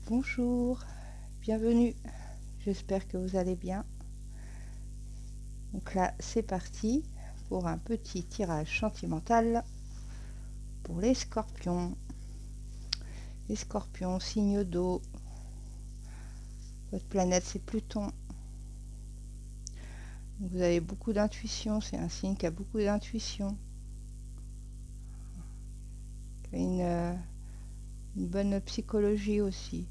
Bonjour, bienvenue, j'espère que vous allez bien. Donc là, c'est parti pour un petit tirage sentimental pour les scorpions. Les scorpions, signe d'eau. Votre planète, c'est Pluton. Vous avez beaucoup d'intuition, c'est un signe qui a beaucoup d'intuition. Une bonne psychologie aussi.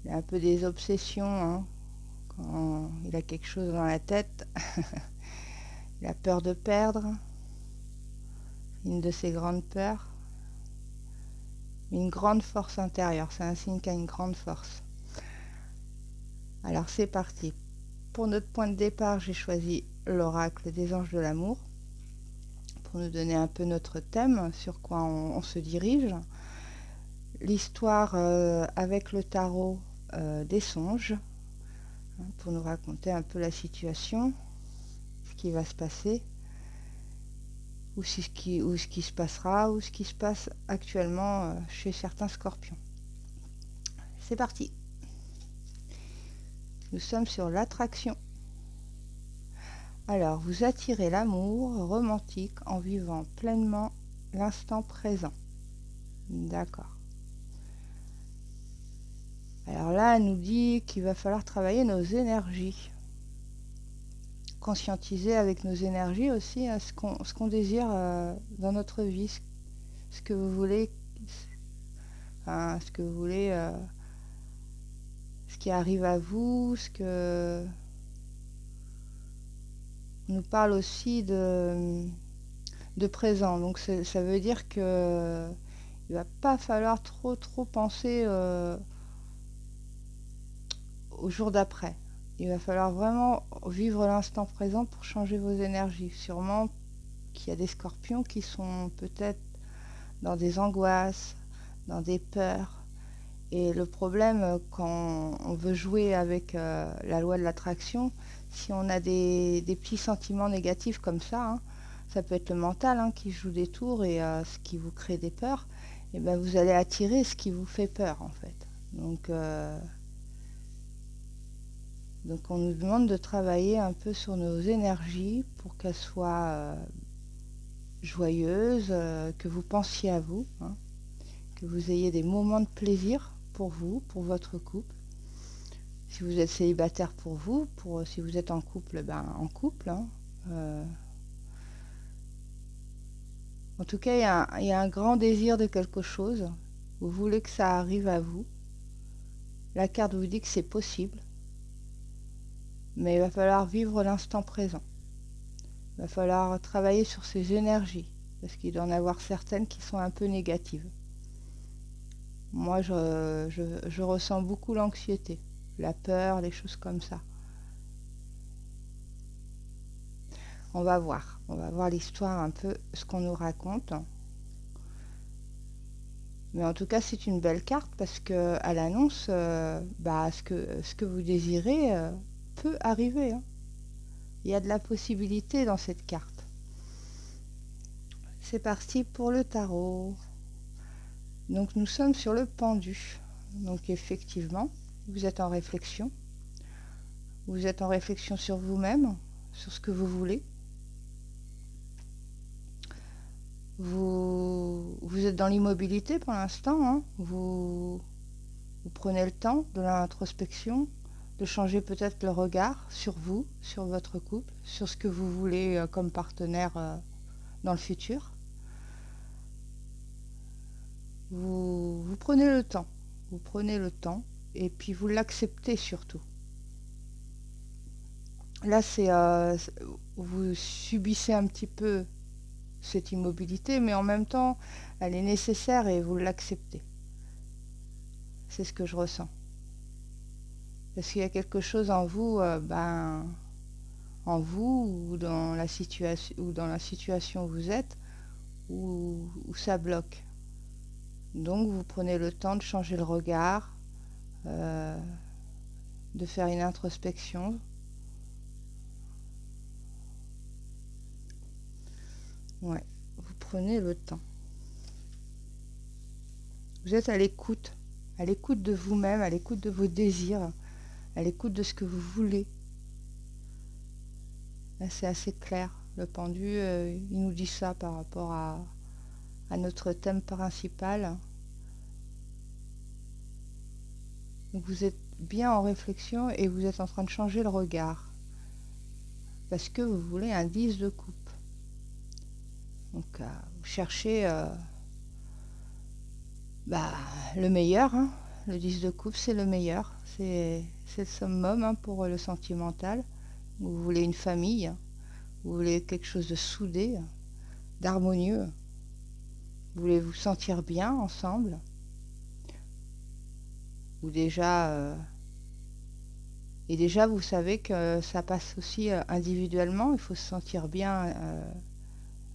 Il a un peu des obsessions, hein, quand il a quelque chose dans la tête. Il a peur de perdre, une de ses grandes peurs. Une grande force intérieure, c'est un signe qui a une grande force. Alors c'est parti. Pour notre point de départ, j'ai choisi l'oracle des anges de l'amour pour nous donner un peu notre thème, sur quoi on se dirige. L'histoire avec le tarot des songes, hein, pour nous raconter un peu la situation, ce qui va se passer, ou ce qui se passera, ou ce qui se passe actuellement chez certains scorpions. C'est parti. Nous sommes sur l'attraction. Alors, vous attirez l'amour romantique en vivant pleinement l'instant présent. D'accord. Alors là, elle nous dit qu'il va falloir travailler nos énergies. Conscientiser avec nos énergies aussi ce qu'on désire dans notre vie, ce que vous voulez, enfin, ce que vous voulez, ce qui arrive à vous, ce que on nous parle aussi de présent. Donc ça veut dire que il va pas falloir trop penser au jour d'après. Il va falloir vraiment vivre l'instant présent pour changer vos énergies. Sûrement qu'il y a des scorpions qui sont peut-être dans des angoisses, dans des peurs. Et le problème, quand on veut jouer avec la loi de l'attraction, si on a des petits sentiments négatifs comme ça, hein, ça peut être le mental qui joue des tours et ce qui vous crée des peurs, et ben vous allez attirer ce qui vous fait peur en fait. Donc on nous demande de travailler un peu sur nos énergies pour qu'elles soient joyeuses, que vous pensiez à vous, hein, que vous ayez des moments de plaisir pour vous, pour votre couple. Si vous êtes célibataire, pour vous, si vous êtes en couple, ben en couple. Hein. En tout cas, il y a un grand désir de quelque chose. Vous voulez que ça arrive à vous. La carte vous dit que c'est possible. Mais il va falloir vivre l'instant présent. Il va falloir travailler sur ces énergies. Parce qu'il doit en avoir certaines qui sont un peu négatives. Moi, je ressens beaucoup l'anxiété, la peur, les choses comme ça. On va voir l'histoire un peu, ce qu'on nous raconte. Mais en tout cas, c'est une belle carte parce qu'elle annonce ce que vous désirez peut arriver. Hein. Il y a de la possibilité dans cette carte. C'est parti pour le tarot. Donc nous sommes sur le pendu. Donc effectivement, vous êtes en réflexion. Vous êtes en réflexion sur vous-même, sur ce que vous voulez. Vous êtes dans l'immobilité pour l'instant. Hein. Vous prenez le temps de l'introspection, de changer peut-être le regard sur vous, sur votre couple, sur ce que vous voulez comme partenaire dans le futur. Vous prenez le temps. Vous prenez le temps et puis vous l'acceptez surtout. Là, vous subissez un petit peu cette immobilité, mais en même temps, elle est nécessaire et vous l'acceptez. C'est ce que je ressens. Parce qu'il y a quelque chose en vous, en vous ou dans la situation où vous êtes, où ça bloque. Donc vous prenez le temps de changer le regard, de faire une introspection. Ouais, vous prenez le temps. Vous êtes à l'écoute de vous-même, à l'écoute de vos désirs, à l'écoute de ce que vous voulez. Là, c'est assez clair. Le pendu, il nous dit ça par rapport à notre thème principal. Donc vous êtes bien en réflexion et vous êtes en train de changer le regard. Parce que vous voulez un 10 de coupe. Donc vous cherchez le meilleur. Hein. Le 10 de coupe, c'est le meilleur. C'est le summum hein, pour le sentimental. Vous voulez une famille. Vous voulez quelque chose de soudé, d'harmonieux. Vous voulez vous sentir bien ensemble. Ou déjà... Et déjà, vous savez que ça passe aussi individuellement. Il faut se sentir bien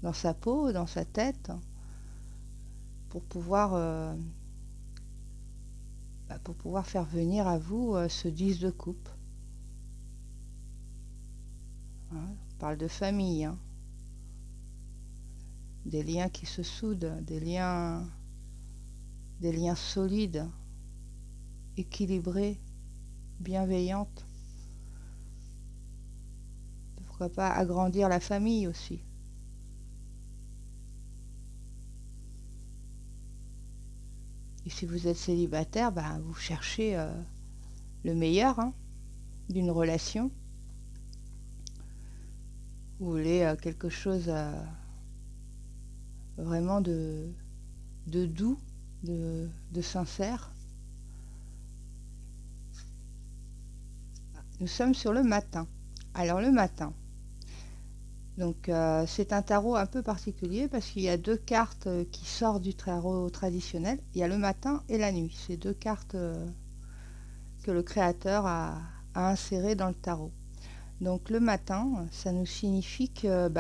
dans sa peau, dans sa tête, pour pouvoir faire venir à vous ce 10 de coupe. Hein, on parle de famille, hein. Des liens qui se soudent, des liens solides, équilibrés, bienveillantes. Pourquoi pas agrandir la famille aussi. Et si vous êtes célibataire, vous cherchez le meilleur hein, d'une relation. Vous voulez quelque chose vraiment de doux, de sincère. Nous sommes sur le matin. Alors le matin, donc c'est un tarot un peu particulier parce qu'il y a deux cartes qui sortent du tarot traditionnel. Il y a le matin et la nuit. C'est deux cartes que le créateur a insérées dans le tarot. Donc le matin, ça nous signifie que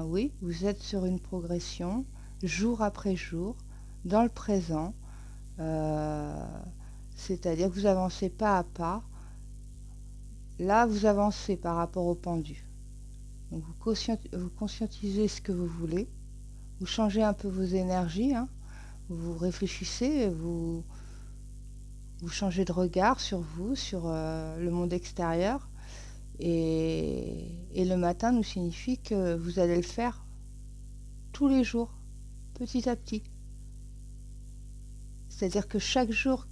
oui, vous êtes sur une progression jour après jour, dans le présent. C'est-à-dire que vous avancez pas à pas. Là, vous avancez par rapport au pendu. Donc vous conscientisez ce que vous voulez. Vous changez un peu vos énergies. Hein. Vous réfléchissez, vous changez de regard sur vous, sur le monde extérieur. Et le matin nous signifie que vous allez le faire tous les jours, petit à petit. C'est-à-dire que chaque jour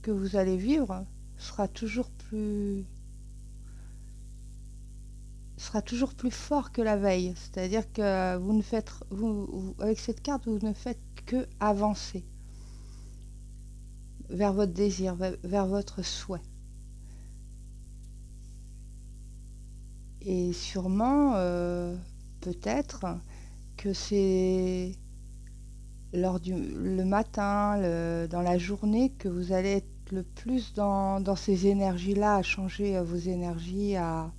que vous allez vivre sera toujours plus fort que la veille. C'est-à-dire que avec cette carte, vous ne faites que avancer vers votre désir, vers votre souhait. Et sûrement, peut-être que c'est le matin, dans la journée, que vous allez être le plus dans ces énergies-là, à changer vos énergies, à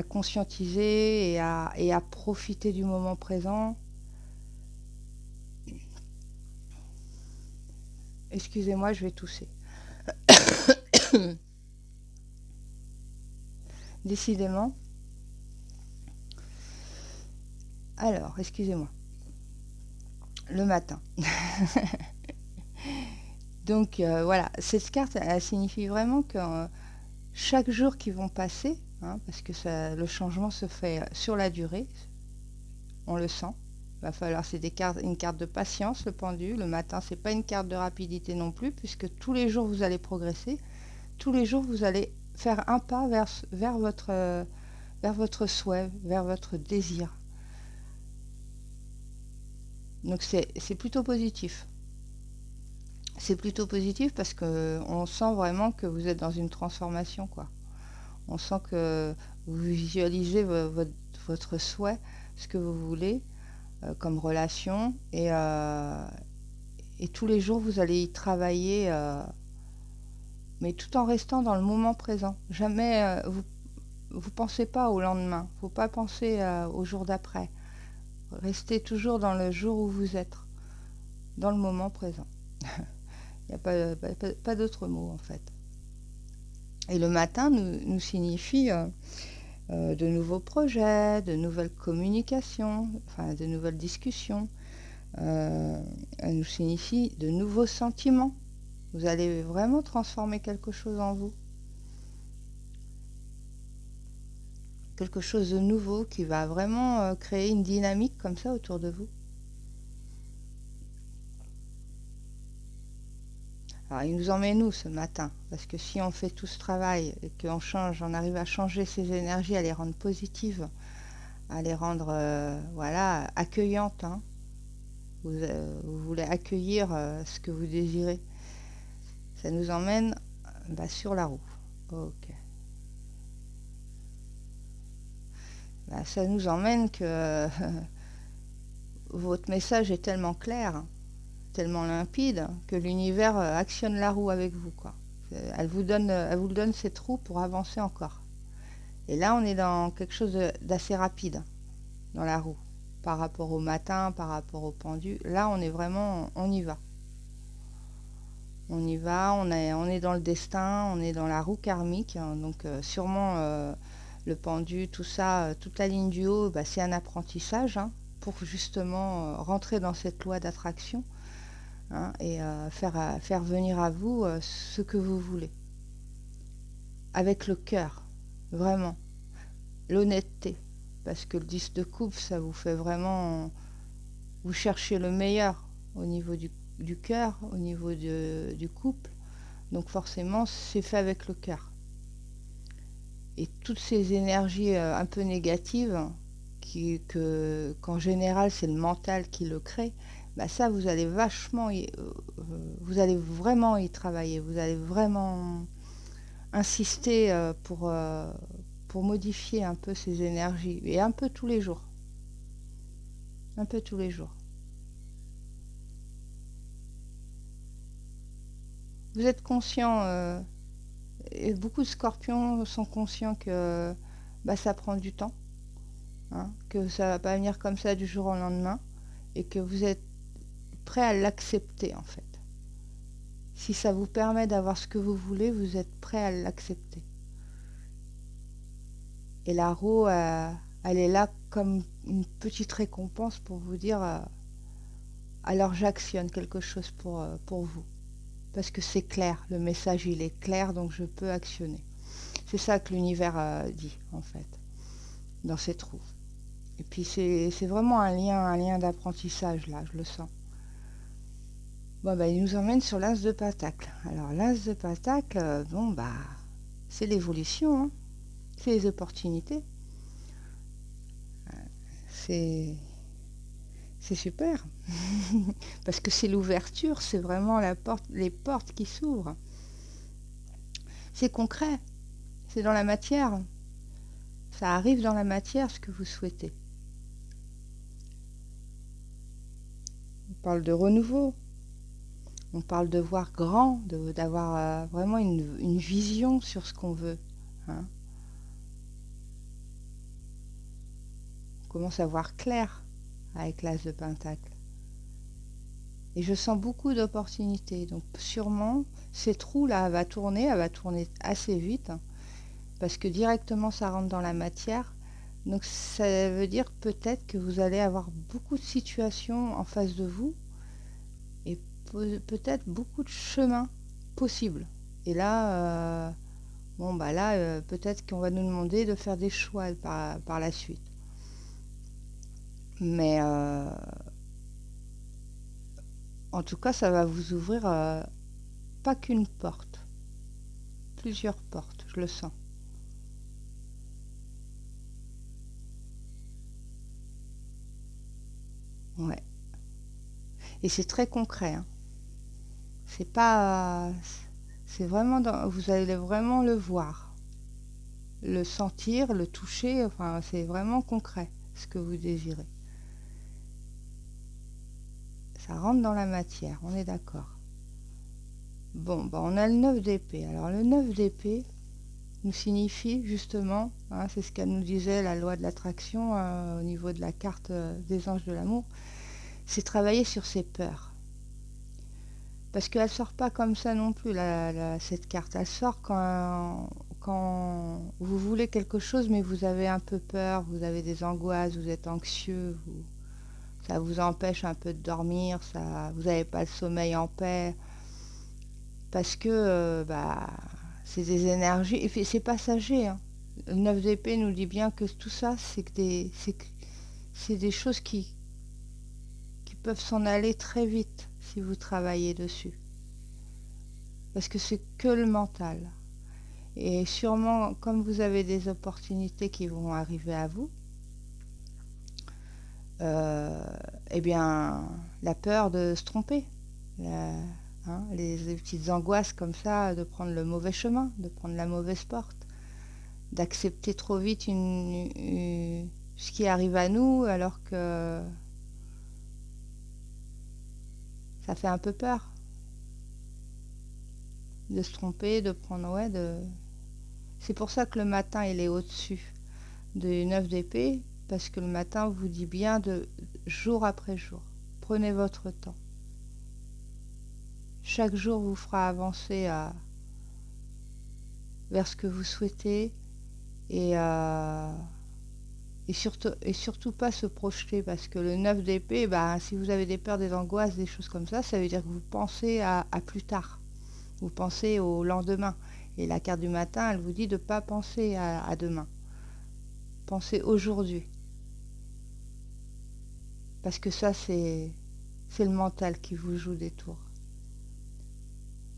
conscientiser et à profiter du moment présent. Excusez-moi, je vais tousser. Décidément. Alors, excusez-moi. Le matin. Donc voilà, cette carte, elle signifie vraiment que chaque jour qui vont passer, hein, parce que le changement se fait sur la durée, on le sent. Il va falloir, c'est une carte de patience, le pendu. Le matin, c'est pas une carte de rapidité non plus, puisque tous les jours vous allez progresser. Tous les jours, vous allez faire un pas vers votre souhait, vers votre désir. Donc c'est plutôt positif. C'est plutôt positif parce qu'on sent vraiment que vous êtes dans une transformation, quoi. On sent que vous visualisez votre souhait, ce que vous voulez comme relation, et tous les jours vous allez y travailler, mais tout en restant dans le moment présent. Jamais vous pensez pas au lendemain, faut pas penser au jour d'après. Restez toujours dans le jour où vous êtes, dans le moment présent. Il n'y a pas d'autre mot en fait. Et le matin nous signifie de nouveaux projets, de nouvelles communications, enfin de nouvelles discussions, elle nous signifie de nouveaux sentiments. Vous allez vraiment transformer quelque chose en vous. Quelque chose de nouveau qui va vraiment créer une dynamique comme ça autour de vous. Alors, il nous emmène où ce matin? Parce que si on fait tout ce travail et qu'on change, on arrive à changer ces énergies, à les rendre positives, à les rendre voilà, accueillantes. Hein. Vous voulez accueillir ce que vous désirez. Ça nous emmène sur la roue. Ok. Ça nous emmène que votre message est tellement clair, tellement limpide, que l'univers actionne la roue avec vous, quoi. Elle vous donne cette roue pour avancer encore. Et là, on est dans quelque chose d'assez rapide dans la roue, par rapport au matin, par rapport au pendu. Là, on est vraiment, on y va. On y va, on est dans le destin, on est dans la roue karmique. Hein, donc sûrement le pendu, tout ça, toute la ligne du haut, c'est un apprentissage hein, pour justement rentrer dans cette loi d'attraction hein, et faire venir à vous ce que vous voulez. Avec le cœur, vraiment. L'honnêteté. Parce que le 10 de coupe, ça vous fait vraiment... Vous cherchez le meilleur au niveau du cœur, au niveau du couple. Donc forcément, c'est fait avec le cœur. Et toutes ces énergies un peu négatives, qu'en général c'est le mental qui le crée, ça vous allez vous allez vraiment y travailler, vous allez vraiment insister pour modifier un peu ces énergies, et un peu tous les jours. Un peu tous les jours. Vous êtes conscient, et beaucoup de scorpions sont conscients que ça prend du temps, hein, que ça va pas venir comme ça du jour au lendemain, et que vous êtes prêt à l'accepter en fait. Si ça vous permet d'avoir ce que vous voulez, vous êtes prêt à l'accepter. Et la roue, elle est là comme une petite récompense pour vous dire alors j'actionne quelque chose pour vous. Parce que c'est clair, le message il est clair, donc je peux actionner. C'est ça que l'univers dit en fait, dans cette roue. Et puis c'est vraiment un lien d'apprentissage là, je le sens. Bon il nous emmène sur l'as de pentacle. Alors l'as de pentacle, c'est l'évolution, hein. C'est les opportunités. C'est super. Parce que c'est l'ouverture, c'est vraiment les portes qui s'ouvrent. C'est concret, c'est dans la matière. Ça arrive dans la matière ce que vous souhaitez. On parle de renouveau. On parle de voir grand, d'avoir vraiment une vision sur ce qu'on veut. Hein. On commence à voir clair avec l'as de pentacle. Et je sens beaucoup d'opportunités. Donc sûrement, cette roue-là, elle va tourner assez vite, hein, parce que directement, ça rentre dans la matière. Donc ça veut dire peut-être que vous allez avoir beaucoup de situations en face de vous, et peut-être beaucoup de chemins possibles. Et là, peut-être qu'on va nous demander de faire des choix par la suite. Mais en tout cas, ça va vous ouvrir pas qu'une porte, plusieurs portes, je le sens. Ouais. Et c'est très concret. Hein. C'est pas... C'est vraiment... vous allez vraiment le voir. Le sentir, le toucher, enfin, c'est vraiment concret, ce que vous désirez. Ça rentre dans la matière, on est d'accord. Bon, on a le 9 d'épée. Alors le 9 d'épée nous signifie justement, hein, c'est ce qu'elle nous disait, la loi de l'attraction au niveau de la carte des anges de l'amour, c'est travailler sur ses peurs. Parce qu'elle ne sort pas comme ça non plus, cette carte. Elle sort quand vous voulez quelque chose, mais vous avez un peu peur, vous avez des angoisses, vous êtes anxieux, ça vous empêche un peu de dormir, vous n'avez pas le sommeil en paix, parce que c'est des énergies, et puis c'est passager, hein. Le 9 d'épée nous dit bien que tout ça, c'est des choses qui peuvent s'en aller très vite si vous travaillez dessus. Parce que c'est que le mental. Et sûrement, comme vous avez des opportunités qui vont arriver à vous, eh bien, la peur de se tromper, les petites angoisses comme ça, de prendre le mauvais chemin, de prendre la mauvaise porte, d'accepter trop vite ce qui arrive à nous, alors que ça fait un peu peur de se tromper, de prendre, C'est pour ça que le matin, il est au-dessus du 9 d'épée, parce que le matin vous dit bien de jour après jour. Prenez votre temps. Chaque jour vous fera avancer vers ce que vous souhaitez, et surtout pas se projeter, parce que le 9 d'épée, si vous avez des peurs, des angoisses, des choses comme ça veut dire que vous pensez à plus tard. Vous pensez au lendemain. Et la carte du matin, elle vous dit de ne pas penser à demain. Pensez aujourd'hui. Parce que ça, c'est le mental qui vous joue des tours.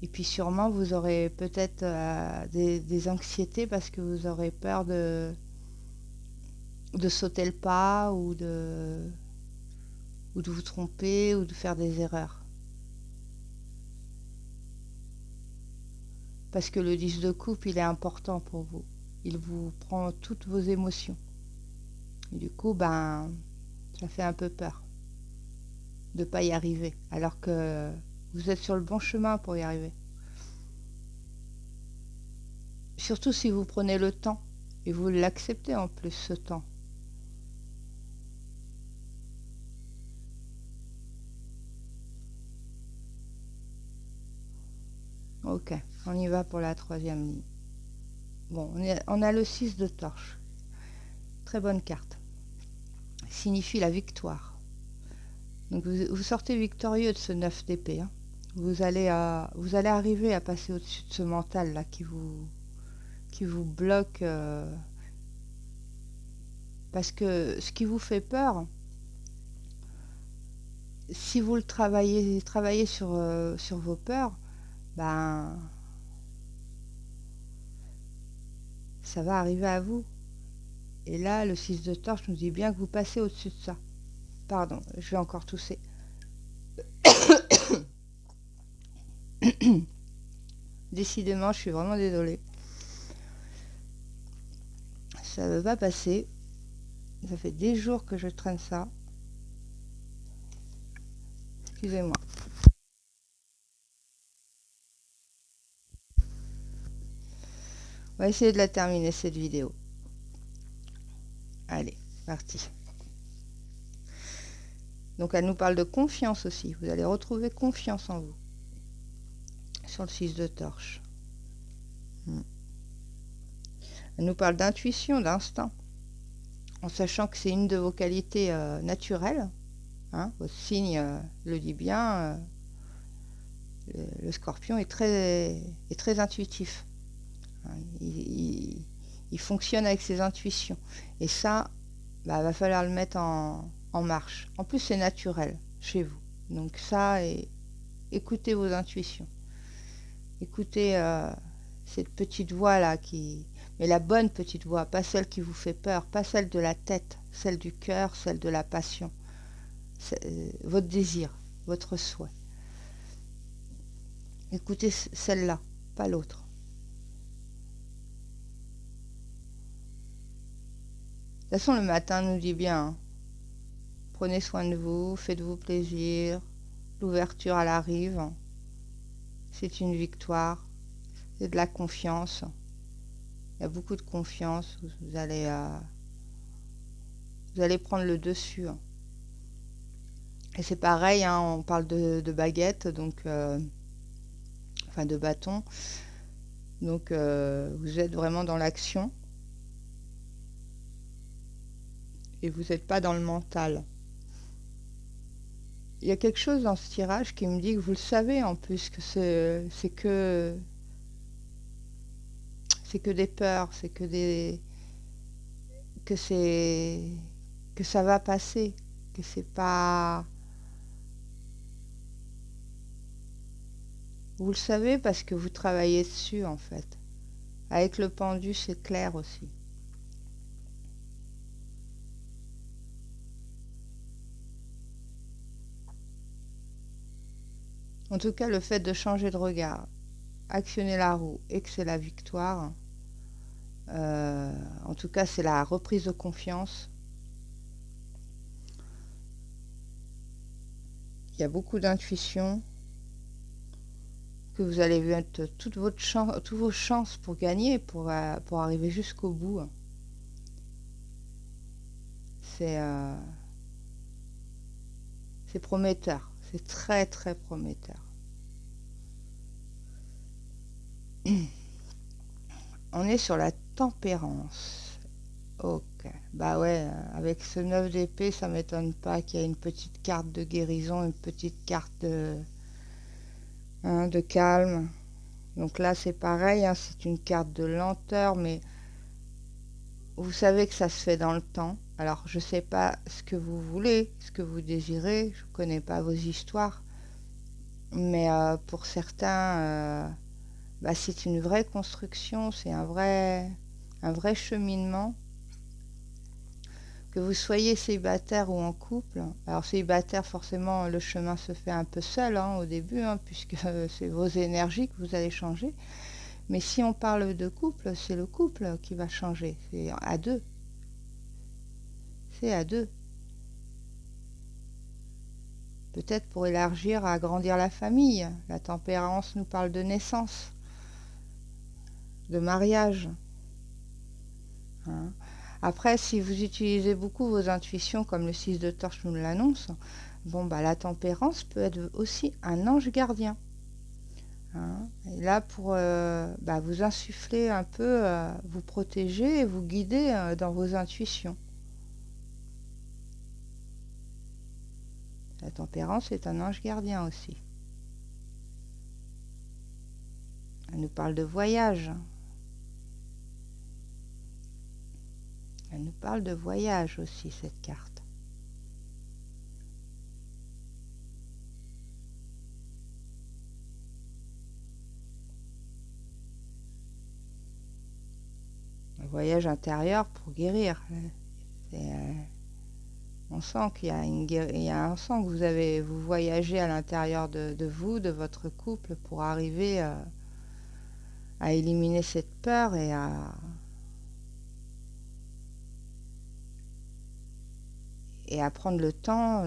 Et puis sûrement, vous aurez peut-être des anxiétés, parce que vous aurez peur de sauter le pas, ou de vous tromper, ou de faire des erreurs. Parce que le 10 de coupe, il est important pour vous. Il vous prend toutes vos émotions. Et du coup, ça fait un peu peur de ne pas y arriver, alors que vous êtes sur le bon chemin pour y arriver. Surtout si vous prenez le temps, et vous l'acceptez en plus, ce temps. Ok, on y va pour la troisième ligne. Bon, on a le 6 de torche. Très bonne carte. Signifie la victoire. Donc vous sortez victorieux de ce 9 d'épée. Hein. Vous allez arriver à passer au-dessus de ce mental là qui vous bloque. Parce que ce qui vous fait peur, si vous le travaillez sur vos peurs, ça va arriver à vous. Et là, le 6 de torche nous dit bien que vous passez au-dessus de ça. Pardon, je vais encore tousser. Décidément, je suis vraiment désolée. Ça ne va pas passer. Ça fait des jours que je traîne ça. Excusez-moi. On va essayer de la terminer, cette vidéo. Allez, parti. Donc elle nous parle de confiance aussi. Vous allez retrouver confiance en vous. Sur le 6 de torche. Elle nous parle d'intuition, d'instinct. En sachant que c'est une de vos qualités naturelles. Hein, votre signe le dit bien. Le scorpion est très intuitif. Hein, il fonctionne avec ses intuitions. Et ça, va falloir le mettre en marche. En plus, c'est naturel chez vous. Donc ça, écoutez vos intuitions. Écoutez cette petite voix là mais la bonne petite voix, pas celle qui vous fait peur, pas celle de la tête, celle du cœur, celle de la passion, votre désir, votre souhait. Écoutez celle-là, pas l'autre. De toute façon, le matin nous dit bien, hein, prenez soin de vous, faites-vous plaisir, l'ouverture elle arrive, c'est une victoire, c'est de la confiance. Il y a beaucoup de confiance, vous allez prendre le dessus. Hein. Et c'est pareil, hein, on parle de baguette, donc enfin de bâton. Donc vous êtes vraiment dans l'action. Et vous n'êtes pas dans le mental. il y a quelque chose dans ce tirage qui me dit que vous le savez en plus, que c'est que des peurs, que c'est que ça va passer, que c'est pas. Vous le savez parce que vous travaillez dessus en fait. Avec le pendu, c'est clair aussi. En tout cas, le fait de changer de regard, actionner la roue et que c'est la victoire, en tout cas, c'est la reprise de confiance. Il y a beaucoup d'intuition, que vous allez mettre toutes vos chances pour gagner, pour arriver jusqu'au bout. C'est prometteur, c'est très très prometteur. On est sur la tempérance. Ok, bah ouais, avec ce 9 d'épée, ça m'étonne pas qu'il y ait une petite carte de guérison, une petite carte de calme. Donc là, c'est pareil, hein, c'est une carte de lenteur, mais vous savez que ça se fait dans le temps. Alors, je ne sais pas ce que vous voulez, ce que vous désirez, je ne connais pas vos histoires, mais pour certains, bah, c'est une vraie construction, c'est un vrai cheminement. Que vous soyez célibataire ou en couple, alors célibataire, forcément, le chemin se fait un peu seul hein, au début, hein, puisque c'est vos énergies que vous allez changer. Mais si on parle de couple, c'est le couple qui va changer, c'est à deux. C'est à deux. Peut-être pour élargir, agrandir la famille. La tempérance nous parle de naissance, de mariage. Hein. Après, si vous utilisez beaucoup vos intuitions, comme le 6 de torche nous l'annonce, bon, bah, la tempérance peut être aussi un ange gardien. Hein. Et là, pour bah, vous insuffler un peu, vous protéger et vous guider dans vos intuitions. La tempérance est un ange gardien aussi. Elle nous parle de voyage. Elle nous parle de voyage aussi, cette carte. Un voyage intérieur pour guérir. On sent qu'il y a on sent que vous voyagez à l'intérieur de vous, de votre couple, pour arriver à éliminer cette peur et à prendre le temps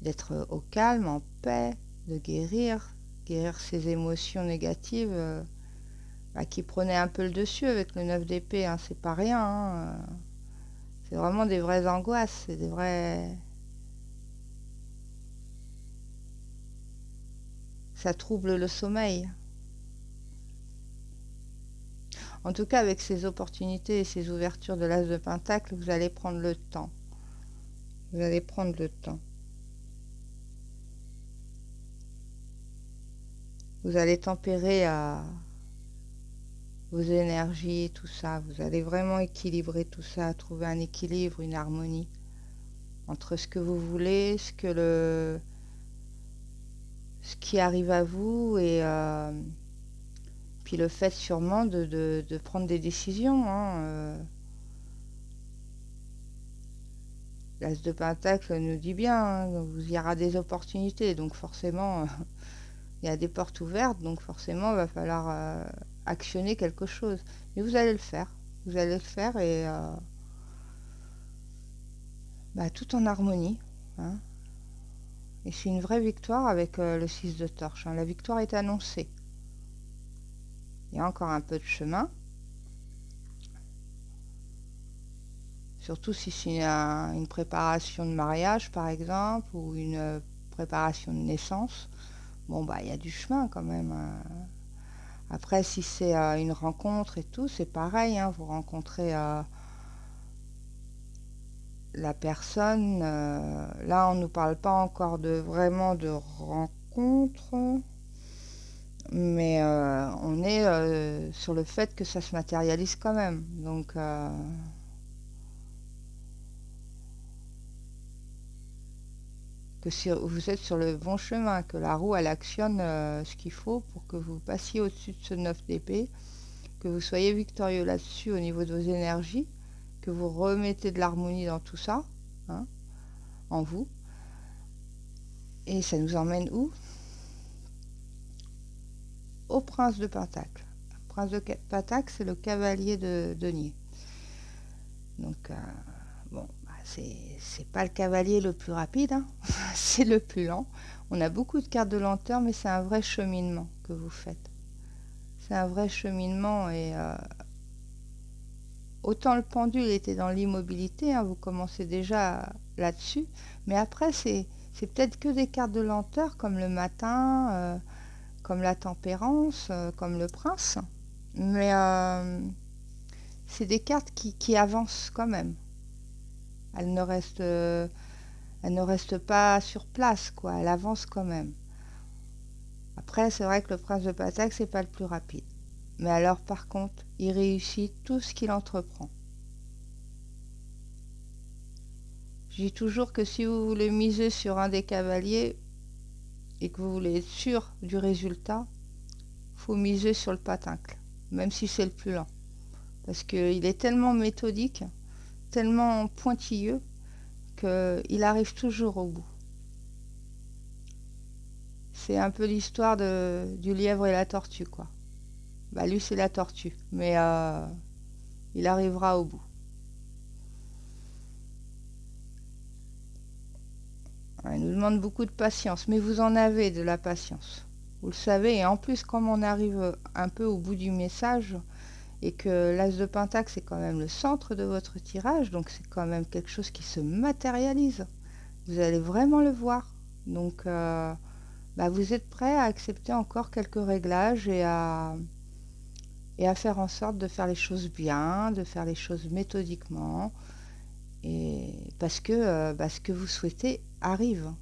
d'être au calme, en paix, de guérir ces émotions négatives bah, qui prenaient un peu le dessus avec le 9 d'épée, hein, c'est pas rien. Hein. C'est vraiment des vraies angoisses, c'est des vrais. Ça trouble le sommeil. En tout cas, avec ces opportunités et ces ouvertures de l'as de Pentacle, vous allez prendre le temps. Vous allez prendre le temps. Vous allez tempérer vos énergies, tout ça. Vous allez vraiment équilibrer tout ça, trouver un équilibre, une harmonie entre ce que vous voulez, ce qui arrive à vous et puis le fait sûrement de prendre des décisions. Hein, l'as de Pentacle nous dit bien, hein, il y aura des opportunités, donc forcément, il y a des portes ouvertes, donc forcément, il va falloir actionner quelque chose. Mais vous allez le faire. Vous allez le faire et bah, tout en harmonie. Hein. Et c'est une vraie victoire avec le 6 de torche. Hein. La victoire est annoncée. Il y a encore un peu de chemin. Surtout si c'est une préparation de mariage, par exemple, ou une préparation de naissance. Bon, bah, il y a du chemin quand même. Après, si c'est une rencontre et tout, c'est pareil. Hein, vous rencontrez la personne, là on ne nous parle pas encore vraiment de rencontre, mais on est sur le fait que ça se matérialise quand même. Donc que si vous êtes sur le bon chemin, que la roue elle actionne ce qu'il faut pour que vous passiez au-dessus de ce 9 d'épée, que vous soyez victorieux là-dessus au niveau de vos énergies, que vous remettez de l'harmonie dans tout ça, hein, en vous. Et ça nous emmène où? Au prince de Pentacle. Le prince de Pentacle, c'est le cavalier de denier. Donc, bon, bah, c'est pas le cavalier le plus rapide, hein. C'est le plus lent. On a beaucoup de cartes de lenteur, mais c'est un vrai cheminement que vous faites. C'est un vrai cheminement et autant le pendule était dans l'immobilité, hein, vous commencez déjà là-dessus, mais après c'est peut-être que des cartes de lenteur comme le matin, comme la tempérance, comme le prince, mais c'est des cartes qui avancent quand même. Elles ne restent pas sur place, quoi. Elles avancent quand même. Après, c'est vrai que le prince de Pentacle, c'est pas le plus rapide. Mais alors, par contre, il réussit tout ce qu'il entreprend. Je dis toujours que si vous voulez miser sur un des cavaliers et que vous voulez être sûr du résultat, il faut miser sur le Pentacle, même si c'est le plus lent. Parce qu'il est tellement méthodique, tellement pointilleux, qu'il arrive toujours au bout. C'est un peu l'histoire du lièvre et la tortue, quoi. Bah, lui, c'est la tortue, mais il arrivera au bout. Il nous demande beaucoup de patience, mais vous en avez de la patience. Vous le savez, et en plus, comme on arrive un peu au bout du message, et que l'As de Pentacle, c'est quand même le centre de votre tirage, donc c'est quand même quelque chose qui se matérialise. Vous allez vraiment le voir. Donc, bah, vous êtes prêt à accepter encore quelques réglages et à faire en sorte de faire les choses bien, de faire les choses méthodiquement, et parce que ce que vous souhaitez arrive.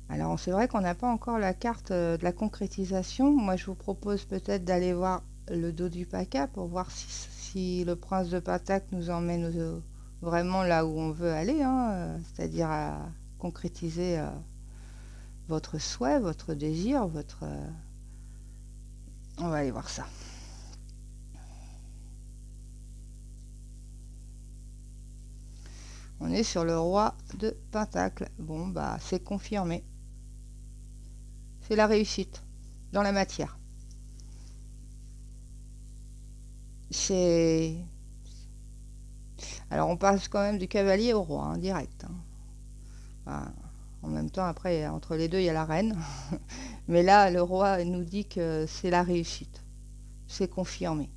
Alors c'est vrai qu'on n'a pas encore la carte de la concrétisation. Moi je vous propose peut-être d'aller voir le dos du paquet pour voir si le prince de Pentacle nous emmène vraiment là où on veut aller, hein, c'est-à-dire à concrétiser votre souhait, votre désir, votre... On va aller voir ça. On est sur le roi de Pentacle. Bon, bah c'est confirmé. C'est la réussite dans la matière. C'est... Alors on passe quand même du cavalier au roi, hein, direct. Hein. Enfin, en même temps, après, entre les deux, il y a la reine. Mais là, le roi nous dit que c'est la réussite. C'est confirmé.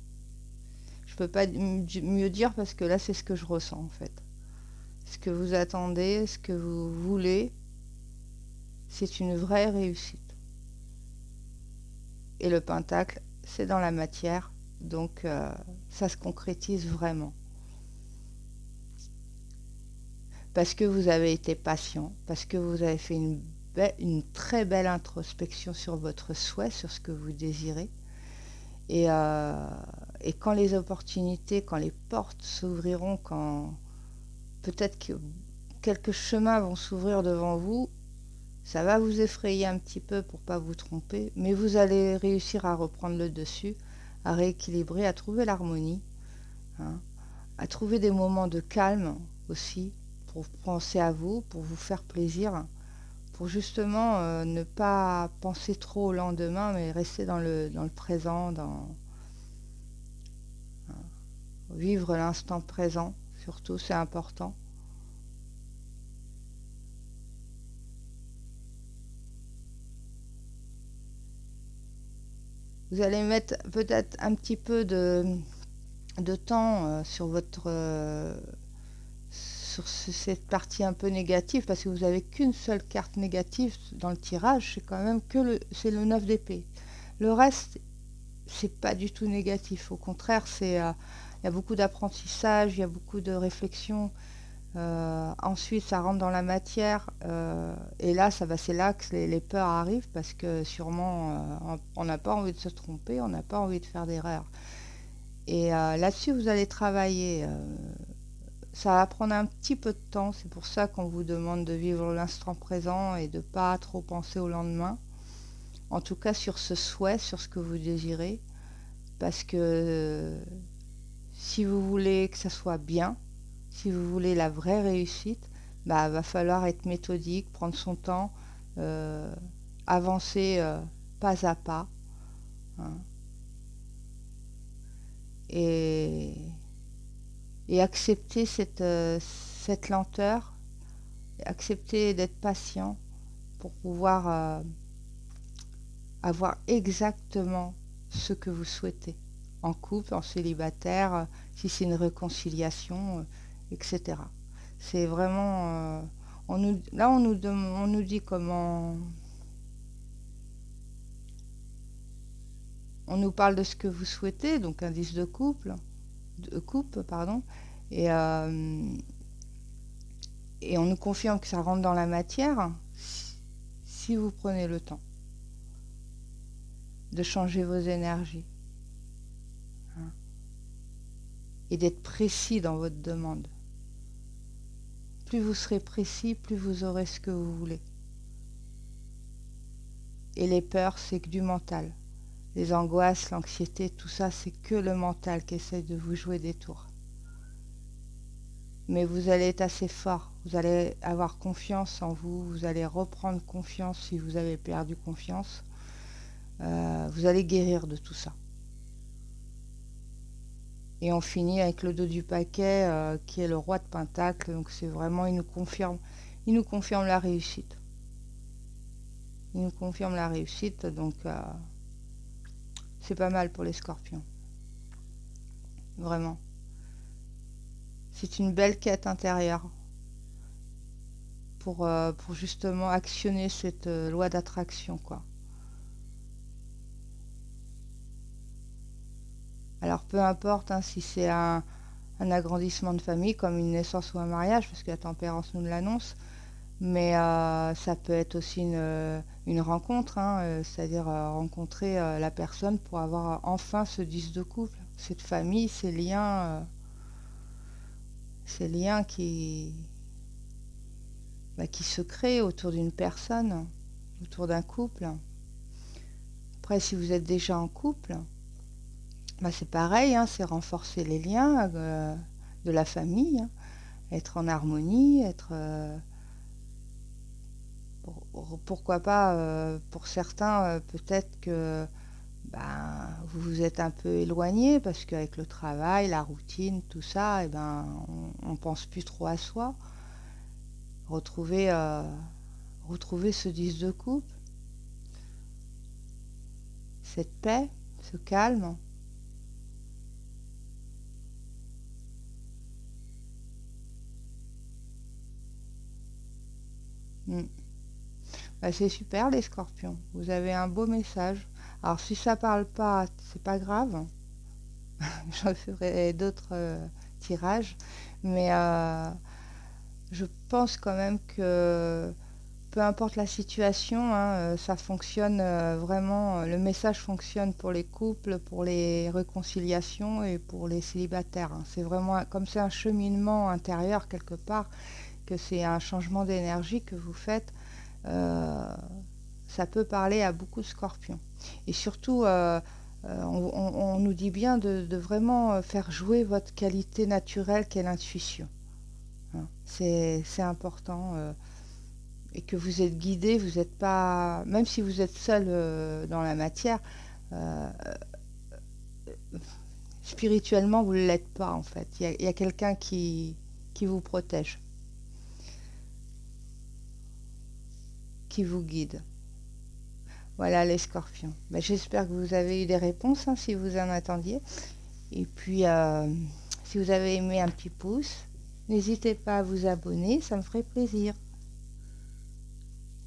Je peux pas mieux dire parce que là, c'est ce que je ressens en fait. Ce que vous attendez, ce que vous voulez, c'est une vraie réussite. Et le pentacle, c'est dans la matière, donc ça se concrétise vraiment. Parce que vous avez été patient, parce que vous avez fait une très belle introspection sur votre souhait, sur ce que vous désirez. Et quand les opportunités, quand les portes s'ouvriront, quand peut-être que quelques chemins vont s'ouvrir devant vous, ça va vous effrayer un petit peu pour pas vous tromper, mais vous allez réussir à reprendre le dessus, à rééquilibrer, à trouver l'harmonie, hein, à trouver des moments de calme aussi, pour penser à vous, pour vous faire plaisir, pour justement ne pas penser trop au lendemain, mais rester dans le présent, vivre l'instant présent, surtout, c'est important. Vous allez mettre peut-être un petit peu de temps sur cette partie un peu négative, parce que vous n'avez qu'une seule carte négative dans le tirage, c'est quand même que c'est le 9 d'épée. Le reste, c'est pas du tout négatif, au contraire, c'est il y a beaucoup d'apprentissage, il y a beaucoup de réflexion. Ensuite, ça rentre dans la matière. Et là, c'est là que les peurs arrivent parce que sûrement, on n'a pas envie de se tromper, on n'a pas envie de faire d'erreur. Et là-dessus, vous allez travailler. Ça va prendre un petit peu de temps. C'est pour ça qu'on vous demande de vivre l'instant présent et de ne pas trop penser au lendemain. En tout cas, sur ce souhait, sur ce que vous désirez. Parce que si vous voulez que ça soit bien, si vous voulez la vraie réussite, bah, va falloir être méthodique, prendre son temps, avancer pas à pas. Hein, et, et accepter cette lenteur, accepter d'être patient pour pouvoir avoir exactement ce que vous souhaitez. En couple, en célibataire, si c'est une réconciliation, etc. C'est vraiment... là, on nous dit comment... On nous parle de ce que vous souhaitez, donc indice de coupe, pardon, et on nous confirme que ça rentre dans la matière si vous prenez le temps de changer vos énergies, hein, et d'être précis dans votre demande. Plus vous serez précis, plus vous aurez ce que vous voulez. Et les peurs, c'est que du mental. Les angoisses, l'anxiété, tout ça, c'est que le mental qui essaie de vous jouer des tours. Mais vous allez être assez fort, vous allez avoir confiance en vous, vous allez reprendre confiance si vous avez perdu confiance. Vous allez guérir de tout ça. Et on finit avec le dos du paquet qui est le roi de Pentacle. Donc c'est vraiment, il nous confirme la réussite. Il nous confirme la réussite, donc c'est pas mal pour les scorpions. Vraiment. C'est une belle quête intérieure pour justement actionner cette loi d'attraction, quoi. Alors peu importe hein, si c'est un agrandissement de famille, comme une naissance ou un mariage, parce que la tempérance nous l'annonce, mais ça peut être aussi une rencontre, hein, c'est-à-dire rencontrer la personne pour avoir enfin ce 10 de couple, cette famille, ces liens qui se créent autour d'une personne, autour d'un couple. Après, si vous êtes déjà en couple, c'est pareil, hein, c'est renforcer les liens de la famille, hein, être en harmonie, être... pourquoi pas, pour certains, peut-être que vous vous êtes un peu éloigné parce qu'avec le travail, la routine, tout ça, on pense plus trop à soi. Retrouver ce 10 de coupe, cette paix, ce calme. C'est super les scorpions, vous avez un beau message. Alors si ça parle pas, c'est pas grave, j'en ferai d'autres tirages, mais je pense quand même que peu importe la situation, hein, ça fonctionne vraiment, le message fonctionne pour les couples, pour les réconciliations et pour les célibataires, hein. C'est vraiment, comme c'est un cheminement intérieur quelque part, que c'est un changement d'énergie que vous faites, ça peut parler à beaucoup de scorpions. Et surtout, on nous dit bien de vraiment faire jouer votre qualité naturelle qu'est l'intuition. Hein. C'est important. Et que vous êtes guidé, vous n'êtes pas... Même si vous êtes seul dans la matière, spirituellement, vous ne l'êtes pas, en fait. Il y a quelqu'un qui vous protège, qui vous guide. Voilà les scorpions. J'espère que vous avez eu des réponses, hein, si vous en attendiez. Et puis, si vous avez aimé, un petit pouce. N'hésitez pas à vous abonner, ça me ferait plaisir.